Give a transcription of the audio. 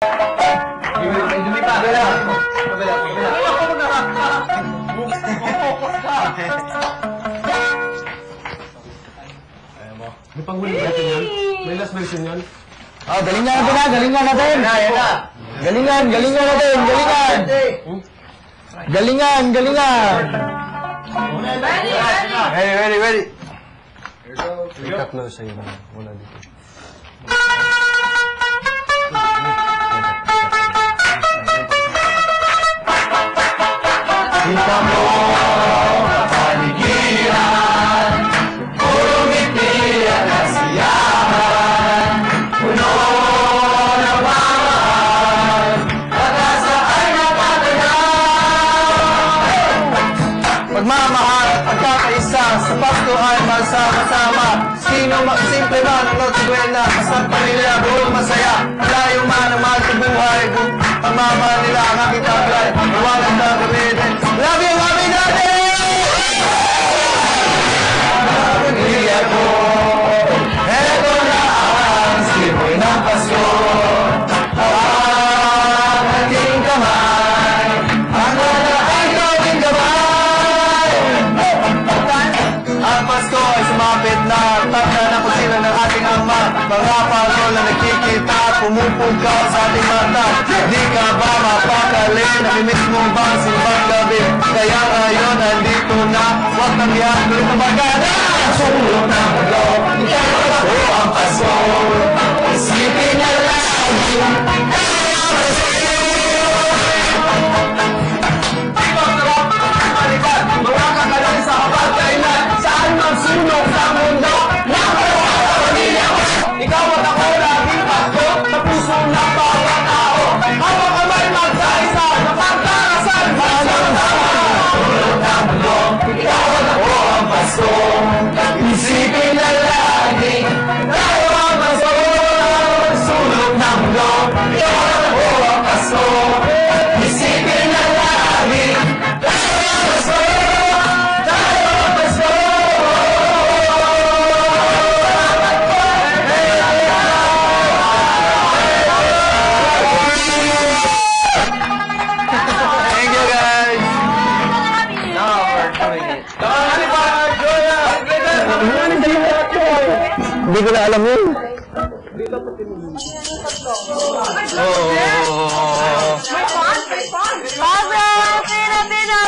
Dumi pa. May panghuli natin yan? May last version yan? Oh, galingan natin na, galingan natin. Galingan natin, galingan. Galingan. Ready. Ikat na sa'yo na. Wala dito. Kita mo, paligiran, puro ngiti at kasiyahan, puno ng pamahal, pag-asa ay natatanaw. Pagmamahal, pagkakaisa, sa Pasko ay magsama-sama. Simple man ang Noche Buena, kasang pamilya, buong masaya. Layo man ang mahal sa buhay, ang mama nila ang aking taglay. Iwanan na gamitin. Love you, happy daddy! Pamilya ko, eto na ang simoy ng Pasko. Ang ating kamay, ang wala ay gawing gabay. Ang Pasko ay sumapit na, tanda na kung sila ng ating ama. Mga pagol na nakikita, pumupugaw sa ating mata. Di ka ba mapakali, namimiss mo ba ang simbang gabi? Kaya ngayon, nandito na, huwag nang ihagulit ang bagana. Sulong na maglo, ito ang Pasko. Isipin na lang, mga kakalan sa kapag kailan, saan man sulong sa mundo, ikaw at ako laging Pasko, sa puso ng bawat tao. Hawak kamay magkaisa, sa pagkarasal, magsama-sama. Sulong ng mundo, ikaw at ako ang Pasko. Isipin na lagi, tayo ang Pasko. Sulong ng mundo, ikaw at ako ang Pasko. Isipin na lagi, tayo ang Pasko. Tayo ang Pasko. Thank you guys. Now we're doing it. Hindi ko na alam yun. Pablo Filipino!